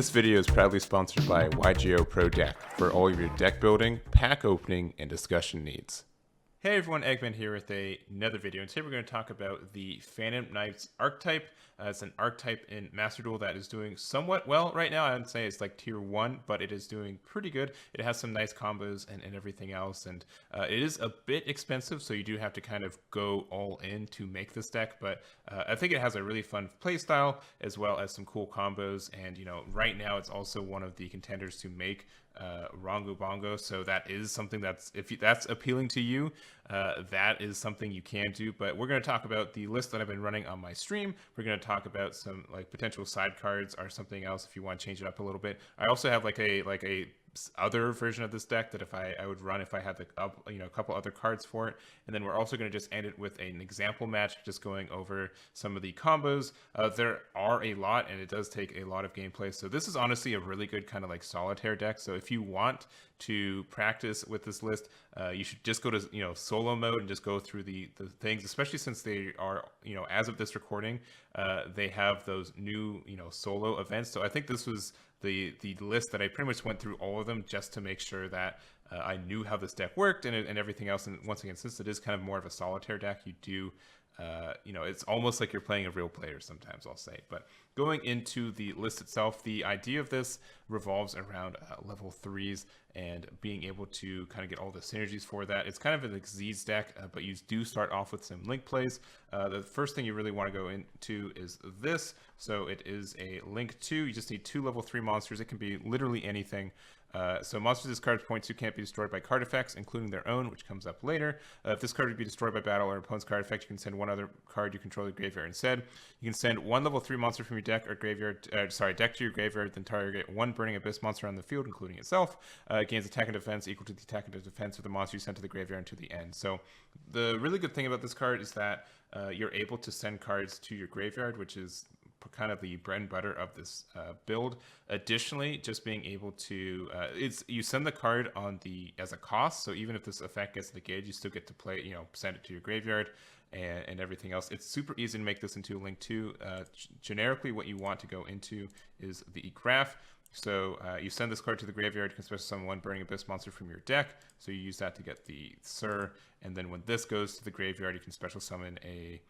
This video is proudly sponsored by Yugioh Pro Deck for all of your deck building, pack opening, and discussion needs. Hey everyone, Egman here with another video, and today we're going to talk about the Phantom Knights archetype. It's an archetype in Master Duel that is doing somewhat well right now. I would say it's like tier 1, but it is doing pretty good. It has some nice combos and everything else, and it is a bit expensive, so you do have to kind of go all in to make this deck, but I think it has a really fun playstyle as well as some cool combos, and you know, right now it's also one of the contenders to make Rongo Bongo, so that is something that's, if that's appealing to you, that is something you can do. But we're going to talk about the list that I've been running on my stream. We're going to talk about some like potential side cards or something else if you want to change it up a little bit. I also have like a other version of this deck that if I would run if I had a couple other cards for it. And then we're also going to just end it with an example match, just going over some of the combos. There are a lot, and it does take a lot of gameplay, so this is honestly a really good kind of like solitaire deck. So if you want to practice with this list, you should just go to solo mode and just go through the things, especially since they are, as of this recording, they have those new solo events. So I think this was the list that I pretty much went through all of them just to make sure that I knew how this deck worked and everything else. And once again, since it is kind of more of a solitaire deck, you do it's almost like you're playing a real player sometimes, I'll say. But going into the list itself, the idea of this revolves around level 3s and being able to kind of get all the synergies for that. It's kind of an Xyz deck, but you do start off with some link plays. The first thing you really want to go into is this. So it is a link 2. You just need 2 level 3 monsters. It can be literally anything. So monsters this card's point 2 can't be destroyed by card effects, including their own, which comes up later. If this card would be destroyed by battle or opponent's card effect, you can send one other card you control to the graveyard instead. You can send 1 level 3 monster from your deck or graveyard, deck to your graveyard, then target 1 Burning Abyss monster on the field, including itself. Gains attack and defense equal to the attack and defense of the monster you sent to the graveyard until the end. So the really good thing about this card is that you're able to send cards to your graveyard, which is kind of the bread and butter of this build. Additionally, just being able to you send the card on as a cost, so even if this effect gets negated, you still get to play, send it to your graveyard and everything else. It's super easy to make this into a link 2. Generically, what you want to go into is the graph. So you send this card to the graveyard, you can special summon 1 Burning Abyss monster from your deck, so you use that to get the Sir, and then when this goes to the graveyard, you can special summon a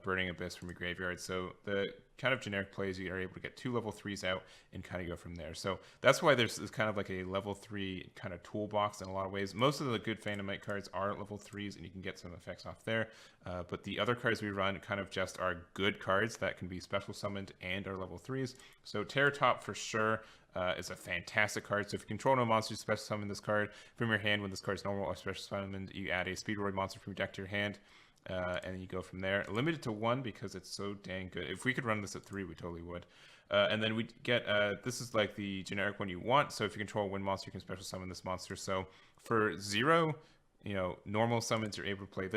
Burning Abyss from your graveyard. So the kind of generic plays, you are able to get 2 level 3s out and kind of go from there. So that's why there's kind of like a level 3 kind of toolbox in a lot of ways. Most of the good Phantom Knight cards are level 3s, and you can get some effects off there. But the other cards we run kind of just are good cards that can be special summoned and are level 3s. So Terratop for sure is a fantastic card. So if you control no monsters, special summon this card from your hand. When this card is normal or special summoned, you add a Speedroid monster from your deck to your hand. And you go from there. Limited to 1 because it's so dang good. If we could run this at 3, we totally would. And then we get, this is like the generic one you want. So if you control a wind monster, you can special summon this monster. So for 0, normal summons, you're able to play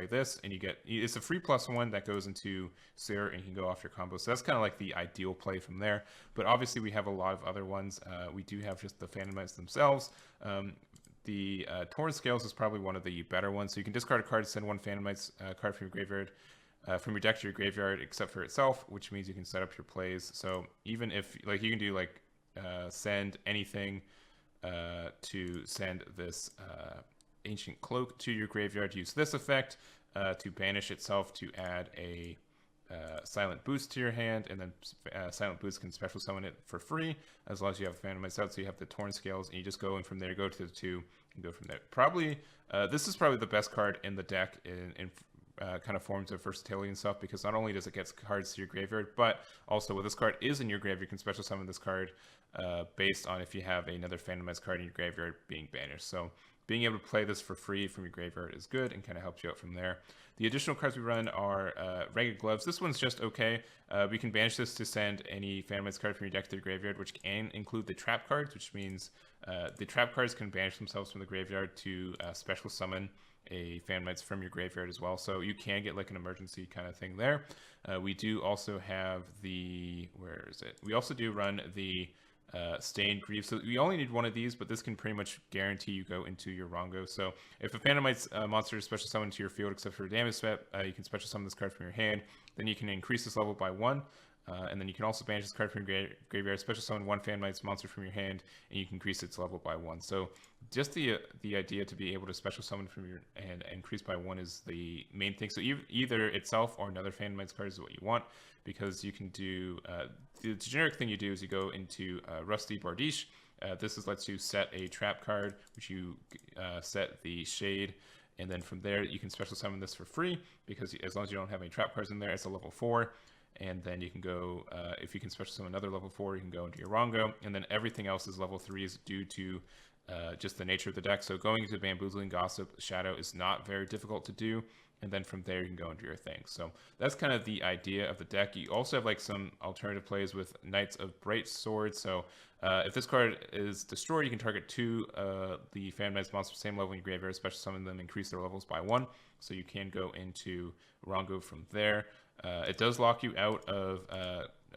this, and you get, it's a free +1 that goes into Sir, and you can go off your combo. So that's kind of like the ideal play from there. But obviously we have a lot of other ones. We do have just the Phantom Knights themselves. The Torn Scales is probably one of the better ones. So you can discard a card to send 1 Phantom Knights card from your graveyard, from your deck to your graveyard, except for itself, which means you can set up your plays. So even if, like, you can do like send anything to send this Ancient Cloak to your graveyard, use this effect to banish itself to add a Silent Boost to your hand, and then Silent Boost can special summon it for free as long as you have Phantom Knights out. So you have the Torn Scales, and you just go in from there, go to the 2, and go from there. Probably this is probably the best card in the deck in kind of forms of versatility and stuff, because not only does it get cards to your graveyard, but also when this card is in your graveyard, you can special summon this card based on if you have another Phantom Knights card in your graveyard being banished. So being able to play this for free from your graveyard is good and kind of helps you out from there. The additional cards we run are Ragged Gloves. This one's just okay. We can banish this to send any Phantom Knights card from your deck to your graveyard, which can include the trap cards, which means the trap cards can banish themselves from the graveyard to special summon a Phantom Knights from your graveyard as well. So you can get like an emergency kind of thing there. We do also have the, where is it? We also do run the Stained Grief. So we only need 1 of these, but this can pretty much guarantee you go into your Rongo. So if a Phantom Knights monster is special summoned to your field except for a damage step, you can special summon this card from your hand. Then you can increase this level by 1. And then you can also banish this card from your graveyard, special summon one Phantomite's monster from your hand, and you can increase its level by 1. So just the idea to be able to special summon from your hand and increase by 1 is the main thing. So either itself or another Phantomite's card is what you want, because you can do the generic thing you do is you go into Rusty Bardiche. This lets you set a trap card, which you set the Shade. And then from there, you can special summon this for free, because as long as you don't have any trap cards in there, it's a level 4. And then you can go, if you can special summon another level 4, you can go into your Rongo. And then everything else is level 3s due to just the nature of the deck. So going into Bamboozling, Gossip, Shadow is not very difficult to do. And then from there, you can go into your thing. So that's kind of the idea of the deck. You also have like some alternative plays with Knights of Bright Sword. So if this card is destroyed, you can target 2 the Phantom Knights monsters, same level in your graveyard, special summon them, increase their levels by 1. So you can go into Rongo from there. It does lock you out of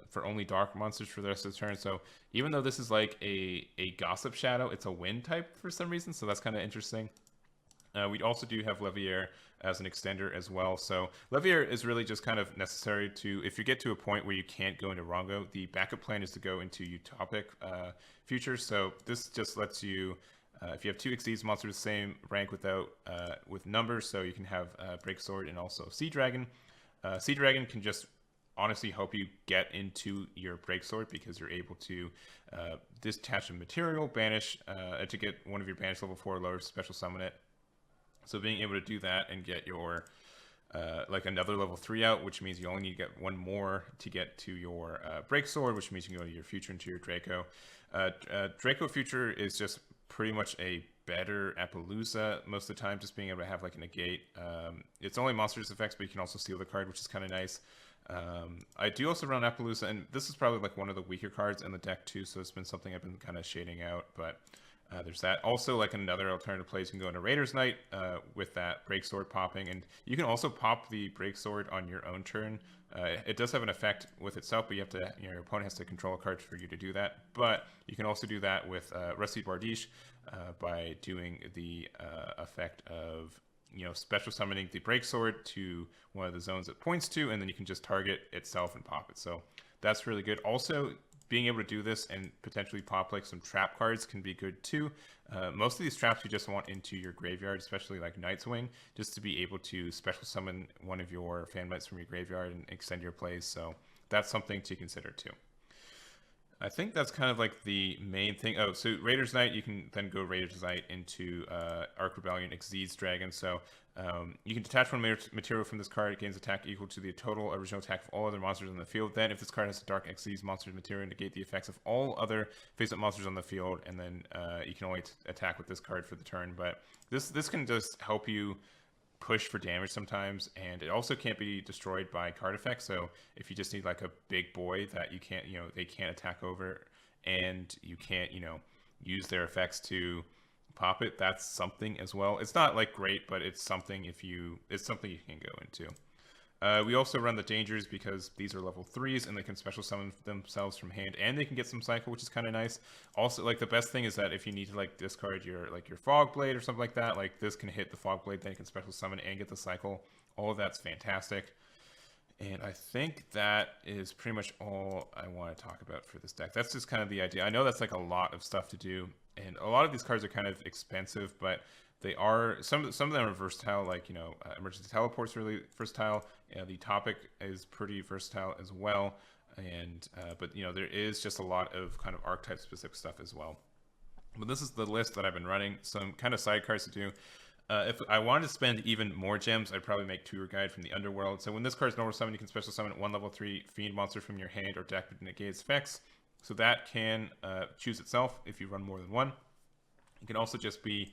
for only dark monsters for the rest of the turn. So even though this is like a Gossip Shadow, it's a wind type for some reason. So that's kind of interesting. We also do have Levier as an extender as well. So Levier is really just kind of necessary to, if you get to a point where you can't go into Rongo, the backup plan is to go into Utopic Future. So this just lets you, if you have 2 Xyz monsters, same rank without with numbers, so you can have Break Sword and also Sea Dragon. Sea Dragon can just honestly help you get into your Break Sword, because you're able to detach a material, banish, to get one of your banish level 4 or lower, special summon it. So being able to do that and get your like another level 3 out, which means you only need to get 1 more to get to your Break Sword, which means you can go to your Future into your Draco. Draco Future is just pretty much a better Appaloosa most of the time, just being able to have like a negate. It's only monsters effects, but you can also steal the card, which is kind of nice. I do also run Appaloosa, and this is probably like one of the weaker cards in the deck too, so it's been something I've been kind of shading out, but there's that. Also, like another alternative place, you can go into Raider's Knight with that Break Sword popping, and you can also pop the Break Sword on your own turn. It does have an effect with itself, but you have to, your opponent has to control a card for you to do that. But you can also do that with Rusty Bardiche by doing the effect of, special summoning the Break Sword to one of the zones it points to, and then you can just target itself and pop it. So that's really good. Also, being able to do this and potentially pop like some trap cards can be good too. Most of these traps you just want into your graveyard, especially like Night's Wing, just to be able to special summon one of your Phantomites from your graveyard and extend your plays. So that's something to consider too. I think that's kind of like the main thing. Oh, so Raider's Knight, you can then go Raider's Knight into Arc Rebellion, Xyz Dragon. So you can detach one material from this card. It gains attack equal to the total original attack of all other monsters on the field. Then, if this card has a Dark Xyz monster material, negate the effects of all other face-up monsters on the field. And then you can only attack with this card for the turn. But this can just help you push for damage sometimes, and it also can't be destroyed by card effects. So if you just need like a big boy that you can't, they can't attack over, and you can't, use their effects to pop it, that's something as well. It's not like great, but it's something it's something you can go into. We also run the dangers because these are level 3s and they can special summon themselves from hand, and they can get some cycle, which is kind of nice. Also, like the best thing is that if you need to like discard your Fog Blade or something like that, like this can hit the Fog Blade, then you can special summon and get the cycle. All of that's fantastic. And I think that is pretty much all I want to talk about for this deck. That's just kind of the idea. I know that's like a lot of stuff to do, and a lot of these cards are kind of expensive, but they are, some of them are versatile, like, Emergency Teleport's really versatile. The Topic is pretty versatile as well. And, but, there is just a lot of kind of archetype specific stuff as well. But this is the list that I've been running. Some kind of side cards to do. If I wanted to spend even more gems, I'd probably make Tour Guide from the Underworld. So when this card's normal summon, you can special summon 1 level 3 Fiend monster from your hand or deck to negate its effects. So that can choose itself if you run more than one. It can also just be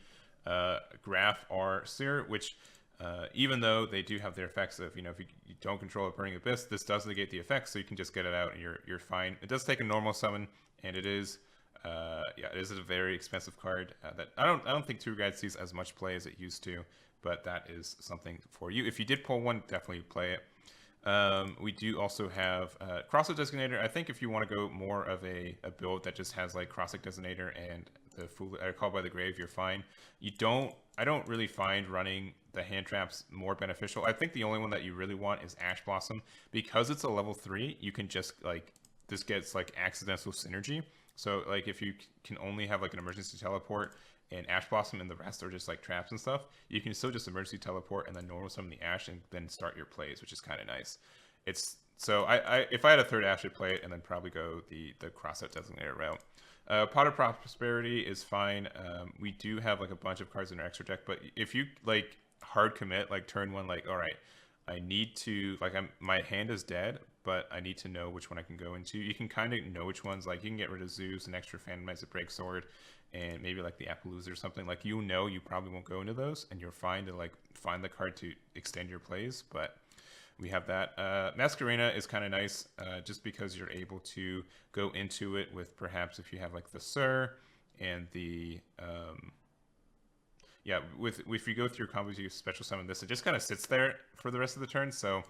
Graph or Seer, which even though they do have their effects of, if you don't control a Burning Abyss, this does negate the effects, so you can just get it out and you're fine. It does take a normal summon, and it is it is a very expensive card that I don't think Tour Guide sees as much play as it used to, but that is something for you. If you did pull one, definitely play it. We do also have Crosshair Designator. I think if you want to go more of a build that just has like Crosshair Designator and the Call by the Grave, you're fine. I don't really find running the hand traps more beneficial. I think the only one that you really want is Ash Blossom. Because it's a level 3, you can just like, this gets like accidental synergy. So like if you can only have like an emergency teleport and Ash Blossom and the rest are just like traps and stuff, you can still just emergency teleport and then normal summon the Ash and then start your plays, which is kind of nice. It's so I if I had a third Ash, I'd play it and then probably go the Crossout Designator route. Pot of Prosperity is fine. We do have like a bunch of cards in our extra deck, but if you like hard commit, like turn 1, like all right, I need to like my hand is dead, but I need to know which one I can go into. You can kind of know which ones, like you can get rid of Zeus, an extra Phantom Knights, a Break Sword, and maybe like the Appaloosa or something. Like you probably won't go into those, and you're fine to like find the card to extend your plays, but we have that. Masquerena is kind of nice just because you're able to go into it with perhaps if you have like the Sir and the yeah, if you go through combos, you special summon this. It just kind of sits there for the rest of the turn. So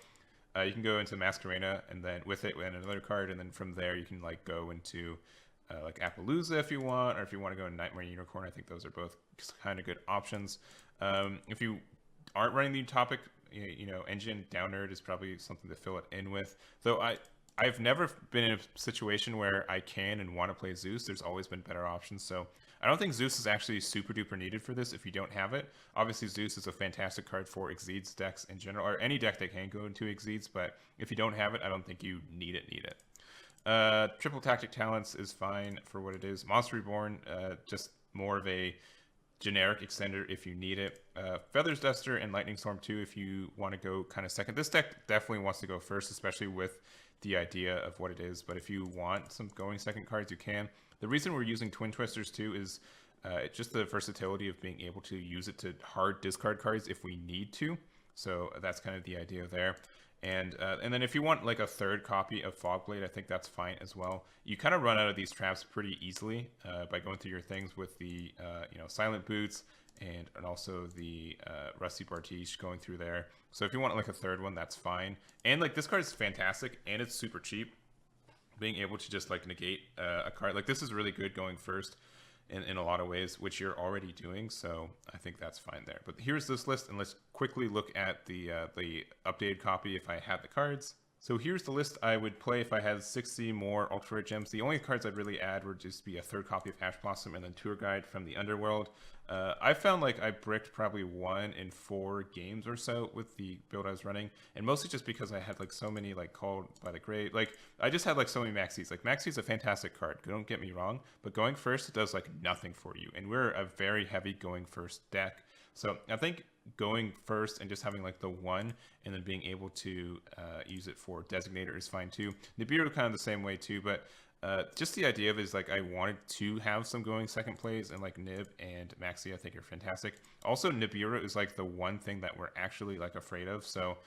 you can go into Masquerena and then with it and another card, and then from there you can like go into like Appaloosa if you want, or if you want to go into Nightmare Unicorn. I think those are both kind of good options. If you aren't running the topic, you know, Engine Down Nerd is probably something to fill it in with. Though I've never been in a situation where I can and want to play Zeus. There's always been better options. So I don't think Zeus is actually super duper needed for this if you don't have it. Obviously, Zeus is a fantastic card for Exceeds decks in general, or any deck that can go into Exceeds, but if you don't have it, I don't think you need it. Triple Tactic Talents is fine for what it is. Monster Reborn, just more of a generic extender if you need it. Feathers Duster and Lightning Storm 2 if you want to go kind of second. This deck definitely wants to go first, especially with the idea of what it is, but if you want some going second cards, you can. The reason we're using Twin Twisters too is just the versatility of being able to use it to hard discard cards if we need to. So that's kind of the idea there. And then if you want like a third copy of Fogblade, I think that's fine as well. You kind of run out of these traps pretty easily by going through your things with the you know, Silent Boots and also the Rusty Bartiche going through there. So if you want like a third one, that's fine. And like this card is fantastic and it's super cheap. Being able to just like negate a card like this is really good going first in a lot of ways, which you're already doing. So I think that's fine there. But here's this list, and let's quickly look at the updated copy if I had the cards. So here's the list I would play if I had 60 more Ultra Rare Gems. The only cards I'd really add would just be a third copy of Ash Blossom and then Tour Guide from the Underworld. I found like I bricked probably 1 in 4 games or so with the build I was running, and mostly just because I had like so many like Called by the Grave. Like I just had like so many Maxis. Like Maxi's a fantastic card, don't get me wrong, but going first it does like nothing for you, and we're a very heavy going first deck. So I think going first and just having like the 1 and then being able to use it for Designator is fine too. Nibiru kind of the same way too, but just the idea of it is like I wanted to have some going second plays, and like Nib and Maxi I think are fantastic. Also Nibiru is like the one thing that we're actually like afraid of, so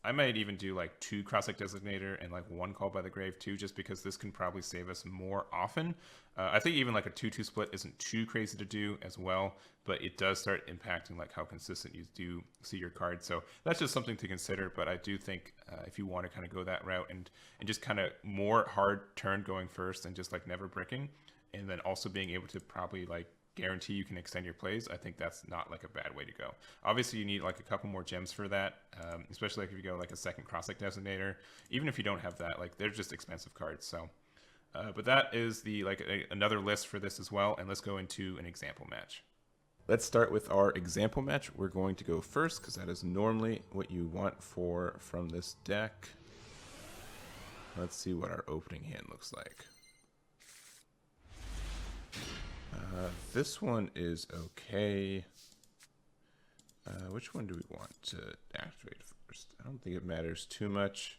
I might even do like 2 Cross-Site Designator and like 1 Call by the Grave too, just because this can probably save us more often. I think even like a 2-2 split isn't too crazy to do as well, but it does start impacting like how consistent you do see your cards. So that's just something to consider. But I do think if you want to kind of go that route and just kind of more hard turn going first and just like never bricking, and then also being able to probably like guarantee you can extend your plays, I think that's not like a bad way to go. Obviously you need like a couple more gems for that, especially like if you go like a second Cross-Site Designator. Even if you don't have that, like they're just expensive cards. So but that is the like another list for this as well, and let's go into an example match. Let's start with our example match. We're going to go first because that is normally what you want from this deck. Let's see what our opening hand looks like. This one is okay. Which one do we want to activate first? I don't think it matters too much.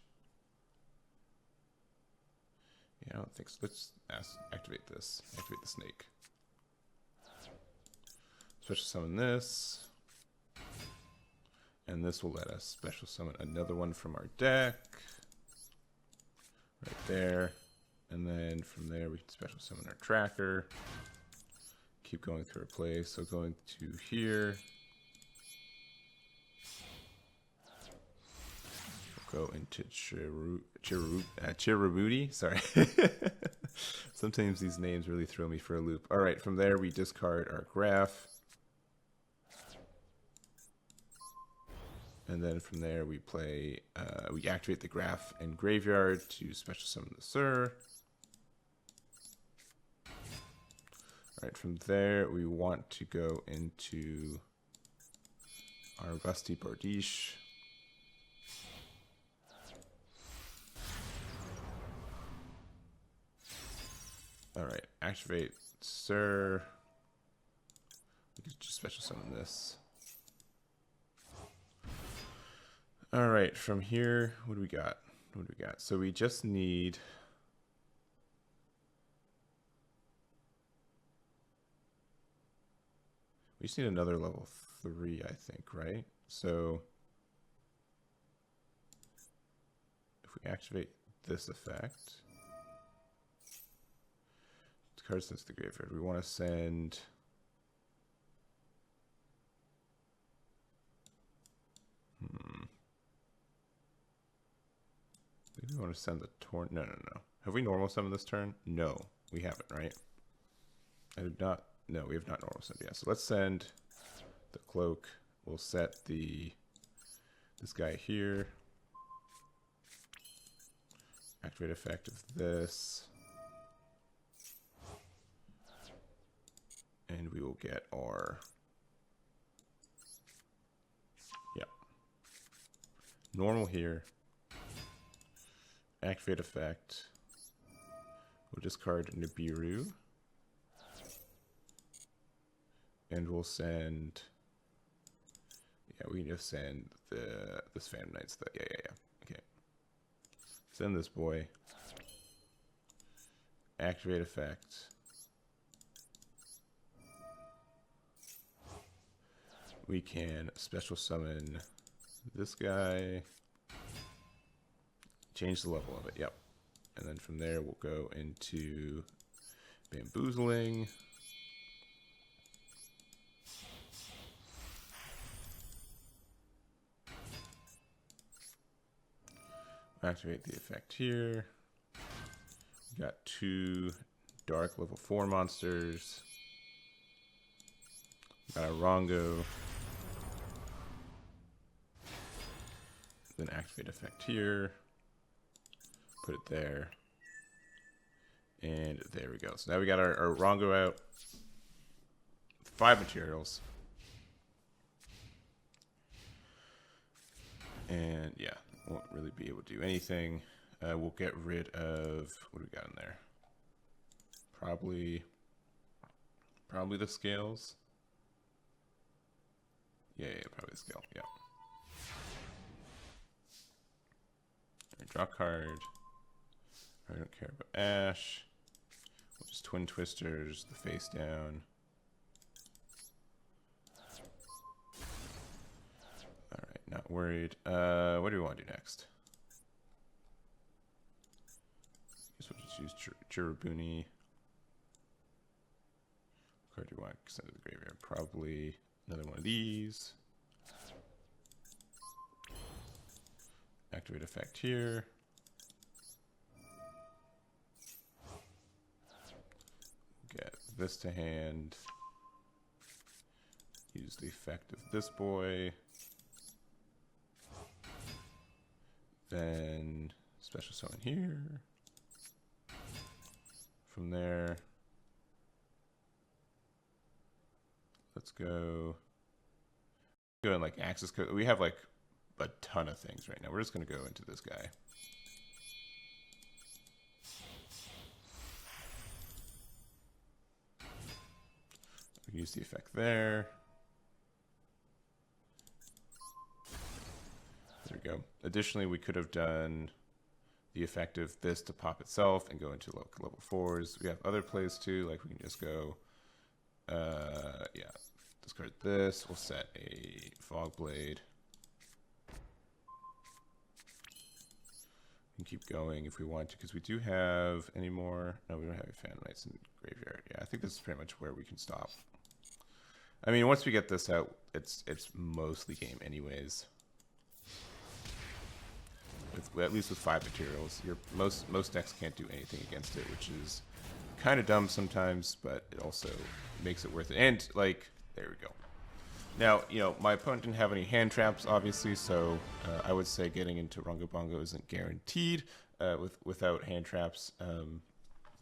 Yeah, I don't think so. Let's activate this. Activate the snake. Special summon this. And this will let us special summon another one from our deck. Right there. And then from there we can special summon our tracker. Keep going through our play. So going to here. go into Chirubudi. Sorry. Sometimes these names really throw me for a loop. All right, from there we discard our graph. And then from there we play, we activate the graph in graveyard to special summon the Sir. All right, from there we want to go into our Rusty Bardiche. All right, activate Sir. We can just special summon this. All right, from here, what do we got? What do we got? So we just need... We just need another level 3, I think, right? So if we activate this effect, cards into the graveyard. We want to send... Maybe we want to send the Torn... No. Have we normal summoned this turn? No, we haven't, right? I did not... No, we have not normal summoned yet. So let's send the Cloak. We'll set this guy here. Activate effect of this. And we will get our... Yeah. Normal here. Activate effect. We'll discard Nibiru. And we'll send... Yeah, we can just send this Phantom Knights. Yeah. Okay. Send this boy. Activate effect. We can special summon this guy. Change the level of it. Yep. And then from there we'll go into Bamboozling. Activate the effect here. We got 2 dark level 4 monsters. Got a Rongo. Then activate effect here. Put it there. And there we go. So now we got our Rongo out. 5 materials. And yeah, won't really be able to do anything. We'll get rid of... What do we got in there? Probably the scales. Yeah, probably the scale. Yeah. Right, draw card. I don't care about Ash. We'll just Twin Twisters the face down. Alright, not worried. What do we want to do next? I guess we'll just use Chirubuni. What card do you want to send to the graveyard? Probably another one of these. Activate effect here. Get this to hand. Use the effect of this boy. Then special summon here. From there, let's go in like access code. We have like a ton of things right now. We're just going to go into this guy. We can use the effect there. There we go. Additionally, we could have done the effect of this to pop itself and go into level 4s. We have other plays too, like we can just go, yeah, discard this. We'll set a Fog Blade. We can keep going if we want to, because we do have any more. No, we don't have any Phantom Knights in the graveyard. Yeah, I think this is pretty much where we can stop. I mean, once we get this out, it's mostly game anyways. at least with 5 materials. Most decks can't do anything against it, which is kind of dumb sometimes, but it also makes it worth it. And like, there we go. Now, you know, my opponent didn't have any hand traps, obviously, so I would say getting into Runga Bongo isn't guaranteed without hand traps,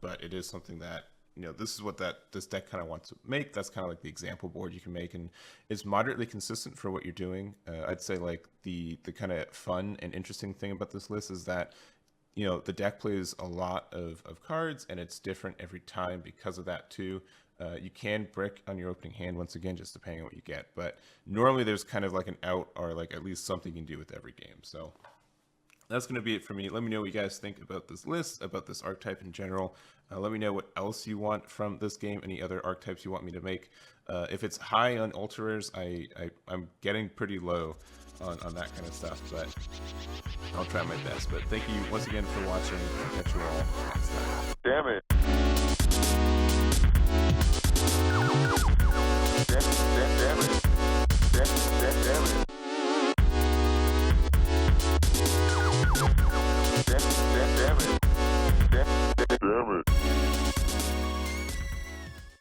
but it is something that, you know, this is what this deck kind of wants to make. That's kind of like the example board you can make, and it's moderately consistent for what you're doing. I'd say like the kind of fun and interesting thing about this list is that, you know, the deck plays a lot of cards, and it's different every time because of that too. You can brick on your opening hand, once again, just depending on what you get. But normally there's kind of like an out, or like at least something you can do with every game. So that's going to be it for me. Let me know what you guys think about this list, about this archetype in general. Let me know what else you want from this game, any other archetypes you want me to make. If it's high on ultra rares, I'm getting pretty low on that kind of stuff, but I'll try my best. But thank you once again for watching. I'll catch you all next time. Damn it. Damn it.